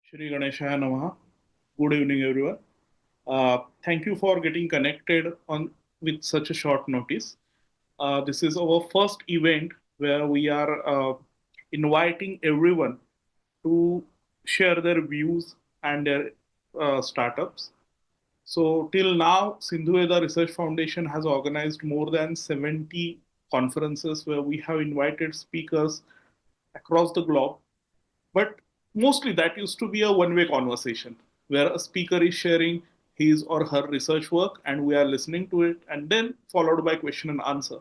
Shri Ganeshaya Namaha. Good evening, everyone. Thank you for getting connected on with such a short notice. This is our first event where we are inviting everyone to share their views and their startups. So, till now, Sindhu Veda Research Foundation has organized more than 70 conferences where we have invited speakers across the globe, but mostly that used to be a one way conversation where a speaker is sharing his or her research work and we are listening to it and then followed by question and answer.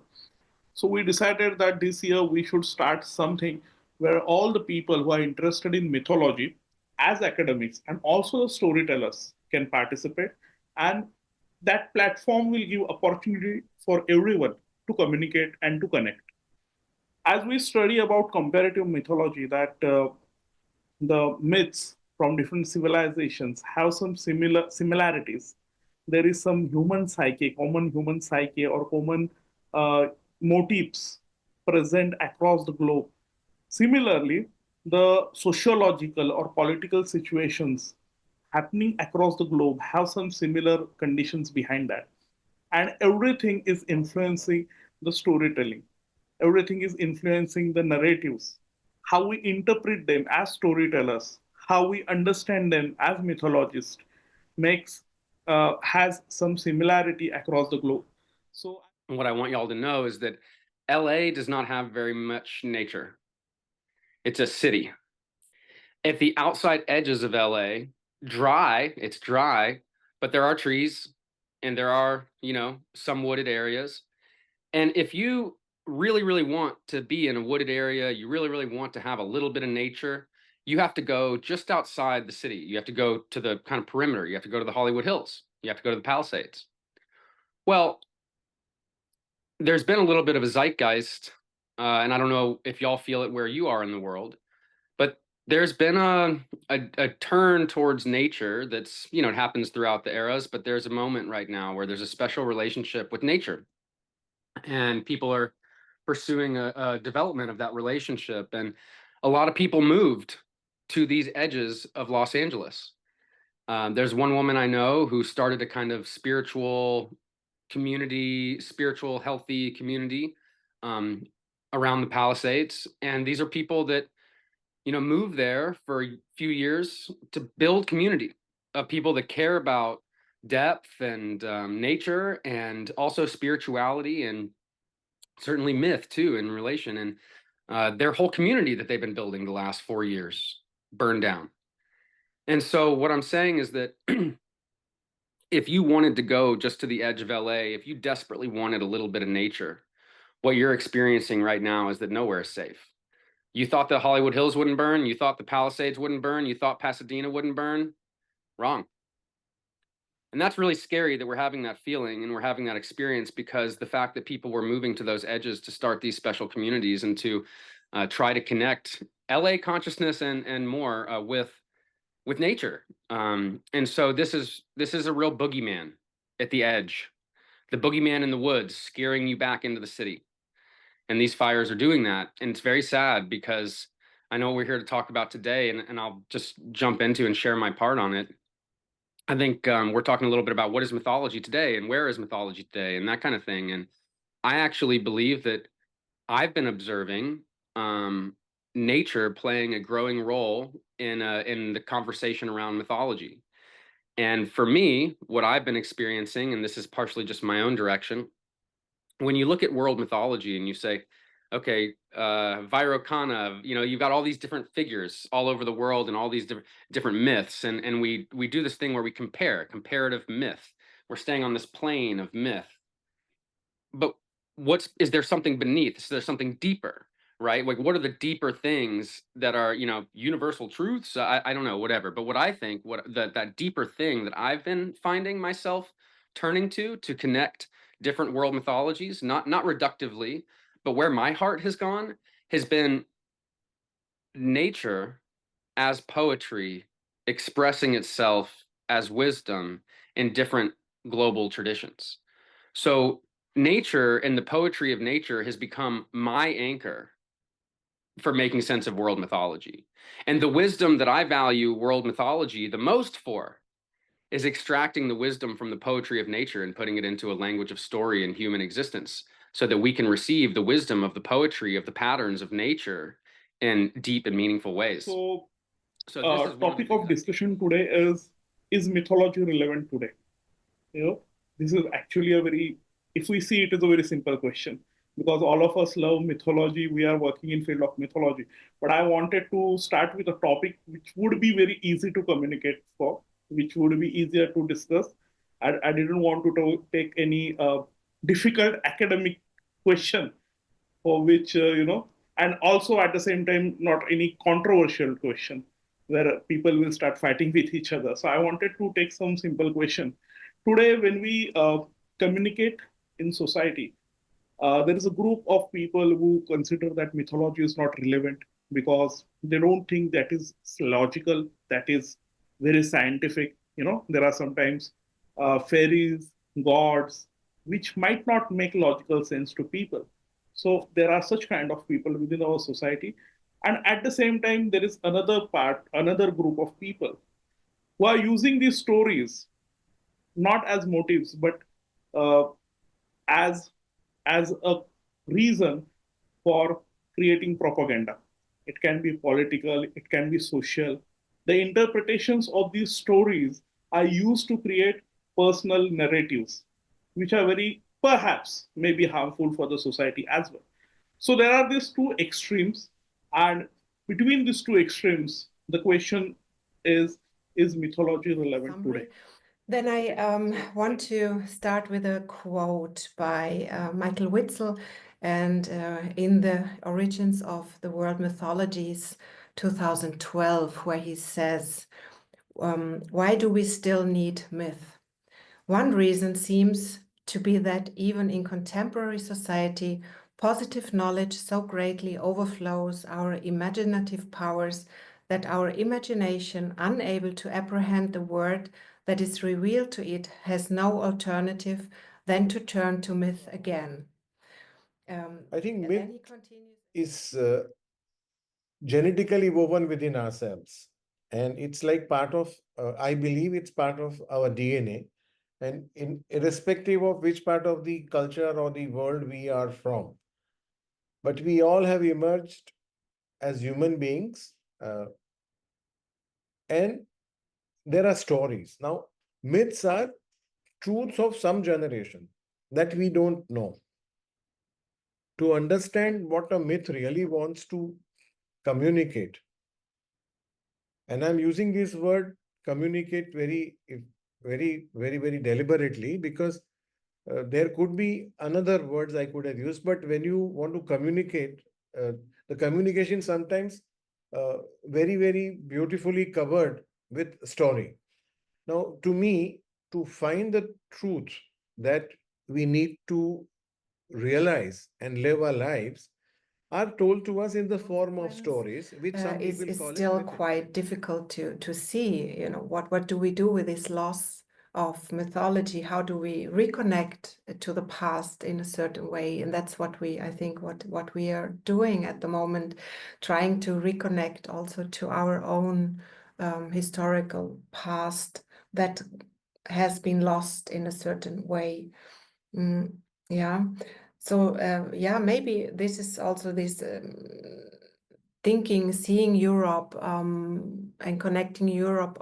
So we decided that this year we should start something where all the people who are interested in mythology as academics and also the storytellers can participate, and that platform will give opportunity for everyone to communicate and to connect. As we study about comparative mythology, that the myths from different civilizations have some similarities. There is some human psyche, common human psyche, or common uh, motifs present across the globe. Similarly, the sociological or political situations happening across the globe have some similar conditions behind that. And everything is influencing the storytelling, everything is influencing the narratives, how we interpret them as storytellers, how we understand them as mythologists, makes has some similarity across the globe. So what I want y'all to know is that LA does not have very much nature. It's a city. At the outside edges of LA, it's dry, but there are trees and there are, some wooded areas. And if you really, really want to be in a wooded area, you really, really want to have a little bit of nature, you have to go just outside the city. You have to go to the kind of perimeter. You have to go to the Hollywood Hills. You have to go to the Palisades. Well, there's been a little bit of a zeitgeist, and I don't know if y'all feel it where you are in the world, but there's been a turn towards nature that's, it happens throughout the eras, but there's a moment right now where there's a special relationship with nature, and people are pursuing a development of that relationship. And a lot of people moved to these edges of Los Angeles. There's one woman I know who started a kind of spiritual, healthy community um, around the Palisades. And these are people that, move there for a few years to build community of people that care about depth and nature and also spirituality and certainly myth too in relation. And their whole community that they've been building the last 4 years burned down. And so what I'm saying is that if you wanted to go just to the edge of LA, if you desperately wanted a little bit of nature, what you're experiencing right now is that nowhere is safe. You thought the Hollywood Hills wouldn't burn. You thought the Palisades wouldn't burn. You thought Pasadena wouldn't burn. Wrong. And that's really scary that we're having that feeling and we're having that experience, because the fact that people were moving to those edges to start these special communities and to try to connect LA consciousness and more with nature. And so this is a real boogeyman at the edge, the boogeyman in the woods, scaring you back into the city. And these fires are doing that. And it's very sad, because I know what we're here to talk about today, and I'll just jump into and share my part on it. I think we're talking a little bit about what is mythology today and where is mythology today and that kind of thing. And I actually believe that I've been observing nature playing a growing role in the conversation around mythology. And for me, what I've been experiencing, and this is partially just my own direction, when you look at world mythology and you say, okay, Vairocana, you've got all these different figures all over the world and all these different myths, and we do this thing where we comparative myth. We're staying on this plane of myth, but is there something beneath? Is there something deeper? Right? Like, what are the deeper things that are, universal truths? I don't know, whatever. But what I think, that deeper thing that I've been finding myself turning to connect different world mythologies, not reductively, but where my heart has been nature as poetry expressing itself as wisdom in different global traditions. So nature and the poetry of nature has become my anchor for making sense of world mythology. And the wisdom that I value world mythology the most for is extracting the wisdom from the poetry of nature and putting it into a language of story and human existence so that we can receive the wisdom of the poetry of the patterns of nature in deep and meaningful ways. So, So this is one of the topic things of discussion today is mythology relevant today? You know, this is actually a very, if we see it is a very simple question, because all of us love mythology. We are working in field of mythology, but I wanted to start with a topic which would be very easy to communicate for, which would be easier to discuss. I didn't want take any difficult academic question for which and also at the same time not any controversial question where people will start fighting with each other. So I wanted to take some simple question today. When we communicate in society, there is a group of people who consider that mythology is not relevant because they don't think that is logical, that is very scientific. There are sometimes fairies, gods, which might not make logical sense to people. So there are such kind of people within our society. And at the same time, there is another group of people who are using these stories not as motives, but uh, as a reason for creating propaganda. It can be political, it can be social. The interpretations of these stories are used to create personal narratives, which are very perhaps maybe harmful for the society as well. So there are these two extremes, and between these two extremes, the question is mythology relevant today? Then I want to start with a quote by Michael Witzel, and in the Origins of the World Mythologies 2012, where he says, why do we still need myth? One reason seems to be that even in contemporary society, positive knowledge so greatly overflows our imaginative powers that our imagination, unable to apprehend the word that is revealed to it, has no alternative than to turn to myth again. I think myth is genetically woven within ourselves. And it's like part of, I believe it's part of our DNA. And irrespective of which part of the culture or the world we are from, but we all have emerged as human beings. And there are stories. Now, myths are truths of some generation that we don't know. To understand what a myth really wants to communicate, and I'm using this word communicate very deliberately, because there could be another words I could have used, but when you want to communicate, the communication sometimes very beautifully covered with story. Now, to me, to find the truth that we need to realize and live our lives are told to us in the form of stories, which some people is call still it quite difficult to see. What do we do with this loss of mythology? How do we reconnect to the past in a certain way? And that's what I think what we are doing at the moment, trying to reconnect also to our own historical past that has been lost in a certain way. Yeah. So yeah, maybe this is also this seeing Europe and connecting Europe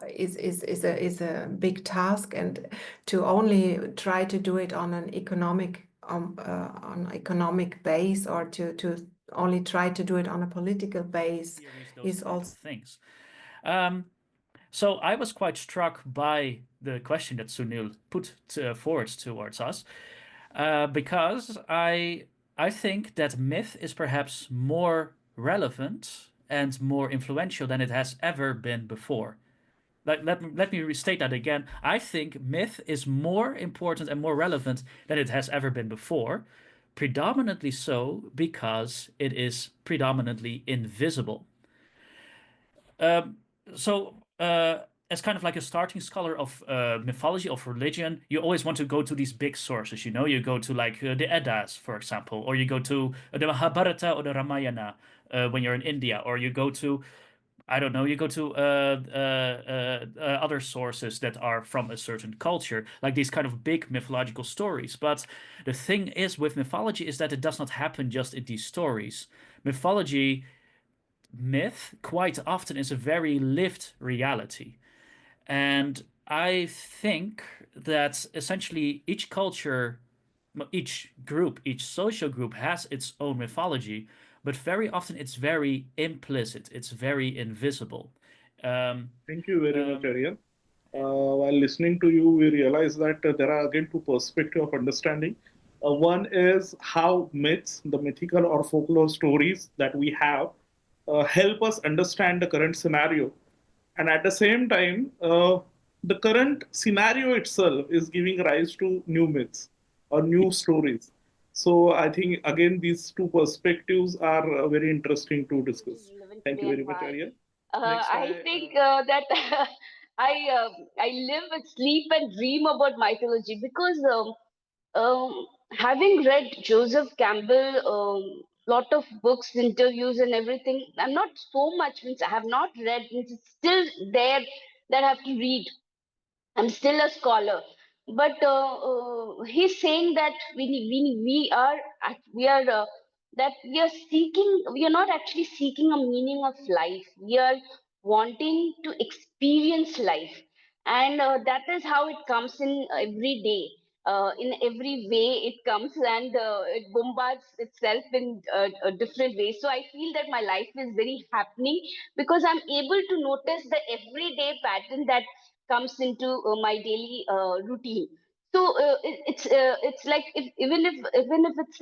is a big task, and to only try to do it on an economic base, or to only try to do it on a political base is also things. So I was quite struck by the question that Sunil put forward towards us, because I think that myth is perhaps more relevant and more influential than it has ever been before. Let me restate that again. I think myth is more important and more relevant than it has ever been before, predominantly so because it is predominantly invisible. So as kind of like a starting scholar of mythology, of religion, you always want to go to these big sources. You go to like the Eddas, for example, or you go to the Mahabharata or the Ramayana when you're in India, or you go to, I don't know, you go to other sources that are from a certain culture, like these kind of big mythological stories. But the thing is with mythology is that it does not happen just in these stories. Myth quite often is a very lived reality. And I think that essentially each culture, each group, each social group has its own mythology, but very often it's very implicit, it's very invisible. Um, Thank you very much, um, Ariel. While listening to you, we realize that there are again two perspectives of understanding. One is how myths, the mythical or folklore stories that we have, help us understand the current scenario. And at the same time, the current scenario itself is giving rise to new myths or new stories. So I think, again, these two perspectives are very interesting to Which is discuss. relevant Thank you today very and much, why? Ariel. Next, I think that I live and sleep and dream about mythology because having read Joseph Campbell, lot of books, interviews, and everything, I'm not so much means I have not read. Means it's still there that I have to read. I'm still a scholar, but he's saying that we are that we are seeking. We are not actually seeking a meaning of life. We are wanting to experience life, and that is how it comes in every day. In every way, it comes and it bombards itself in a different way. So I feel that my life is very happening because I'm able to notice the everyday pattern that comes into my daily routine. So it's like even if it's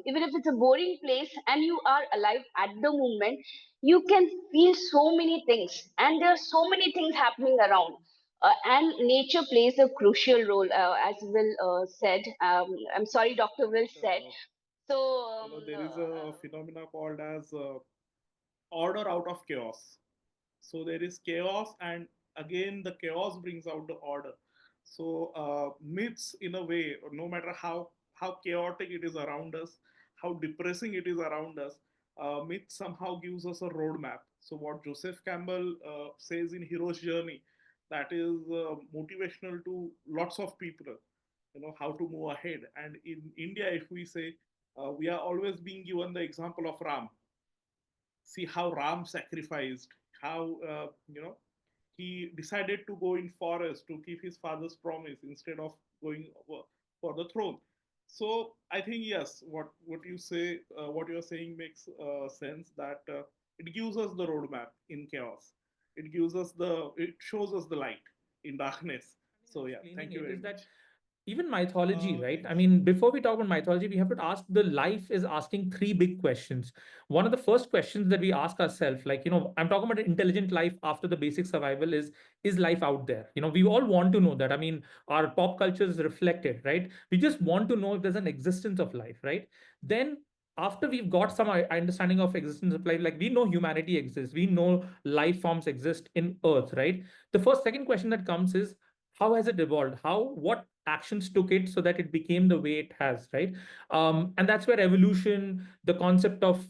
even if it's a boring place and you are alive at the moment, you can feel so many things, and there are so many things happening around. And nature plays a crucial role, as Will said. I'm sorry, Dr. Will said. So there is a phenomena called as order out of chaos. So there is chaos, and again the chaos brings out the order. So myths, in a way, no matter how chaotic it is around us, how depressing it is around us, myth somehow gives us a roadmap. So what Joseph Campbell says in Hero's Journey, that is motivational to lots of people, how to move ahead. And in India, if we say, we are always being given the example of Ram. See how Ram sacrificed, how he decided to go in forest to keep his father's promise instead of going for the throne. So I think, yes, what you say, what you are saying makes sense. That it gives us the roadmap in chaos. It shows us the light in darkness. So yeah, Explaining thank you it very is that much. even mythology, right? I Next, mean, before we talk about mythology, we have to ask the life is asking three big questions. One of the first questions that we ask ourselves, like, I'm talking about an intelligent life after the basic survival is life out there? We all want to know that. I mean, our pop culture is reflected, right? We just want to know if there's an existence of life, right? Then after we've got some understanding of existence of life, like we know humanity exists, we know life forms exist in Earth, right? The second question that comes is, how has it evolved? What actions took it so that it became the way it has, right? And that's where evolution, the concept of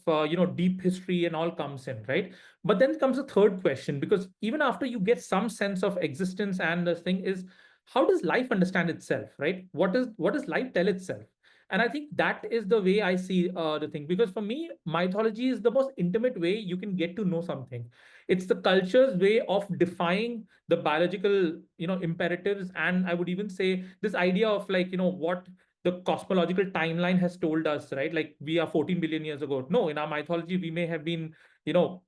deep history and all comes in, right? But then comes a third question, because even after you get some sense of existence, and the thing is, how does life understand itself, right? What does life tell itself? And I think that is the way I see the thing, because for me, mythology is the most intimate way you can get to know something. It's the culture's way of defying the biological imperatives, and I would even say this idea of, like, what the cosmological timeline has told us, right? Like, we are 14 billion years ago. No, in our mythology we may have been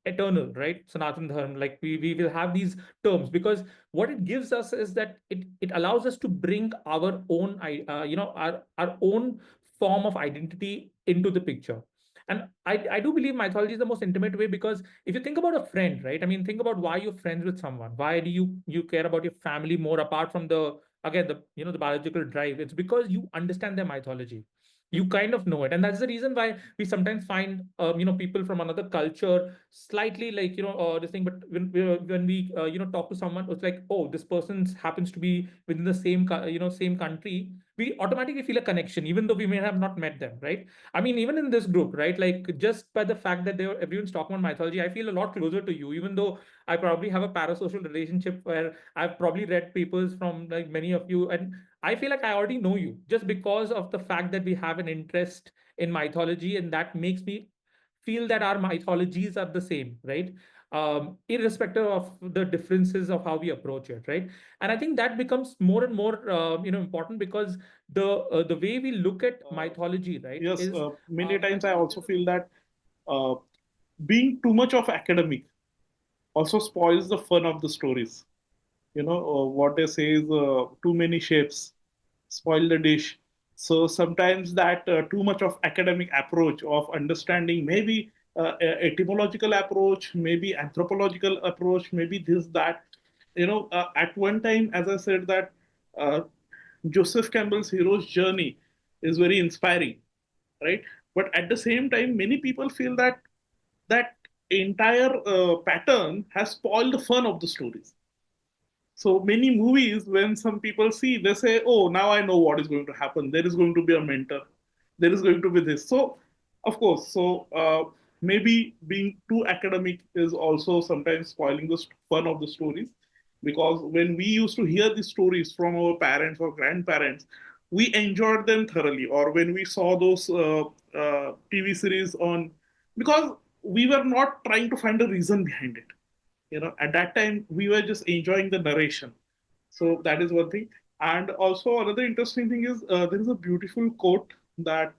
eternal, right? Sanatan dharma, like we will have these terms, because what it gives us is that it allows us to bring our own our own form of identity into the picture. And I do believe mythology is the most intimate way, because if you think about a friend, right? I mean, think about why you're friends with someone. Why do you care about your family more, apart from the, again, the the biological drive? It's because you understand their mythology. You kind of know it, and that's the reason why we sometimes find people from another culture slightly like this thing. But when we talk to someone, it's like, oh, this person happens to be within the same country. We automatically feel a connection, even though we may have not met them, right? I mean, even in this group, right? Like just by the fact that everyone's talking about mythology, I feel a lot closer to you, even though I probably have a parasocial relationship where I've probably read papers from like many of you, and I feel like I already know you just because of the fact that we have an interest in mythology, and that makes me feel that our mythologies are the same, right? Irrespective of the differences of how we approach it, right? And I think that becomes more and more, important, because the way we look at mythology, right, Yes, is many I times I think also feel that uh, being too much of academic also spoils the fun of the stories. What they say is too many shapes spoil the dish. So sometimes that too much of academic approach of understanding, maybe etymological approach, maybe anthropological approach, maybe this that. At one time, as I said, that uh, Joseph Campbell's hero's journey is very inspiring, right? But at the same time, many people feel that that entire pattern has spoiled the fun of the stories. So many movies, when some people see, they say, "Oh, now I know what is going to happen. There is going to be a mentor. There is going to be this." So, of course, maybe being too academic is also sometimes spoiling the fun of the stories, because when we used to hear these stories from our parents or grandparents, we enjoyed them thoroughly. Or when we saw those TV series on, because we were not trying to find a reason behind it. At that time we were just enjoying the narration. So that is one thing. And also another interesting thing is there is a beautiful quote that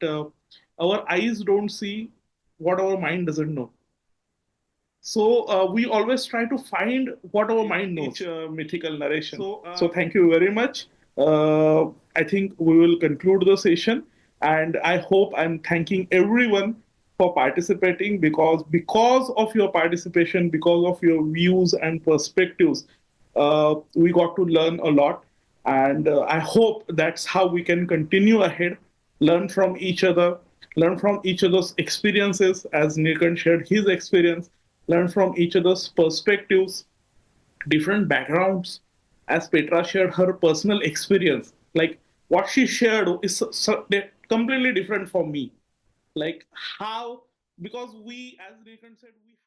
our eyes don't see what our mind doesn't know. So we always try to find what our mind knows. Each mythical narration. So thank you very much. I think we will conclude the session, and I hope I'm thanking everyone for participating, because of your participation, because of your views and perspectives, we got to learn a lot, and I hope that's how we can continue ahead, learn from each other, learn from each other's experiences, as Nilkan shared his experience, learn from each other's perspectives, different backgrounds, as Petra shared her personal experience. Like what she shared is completely different from me. Like how, because we, as Nilkan said, we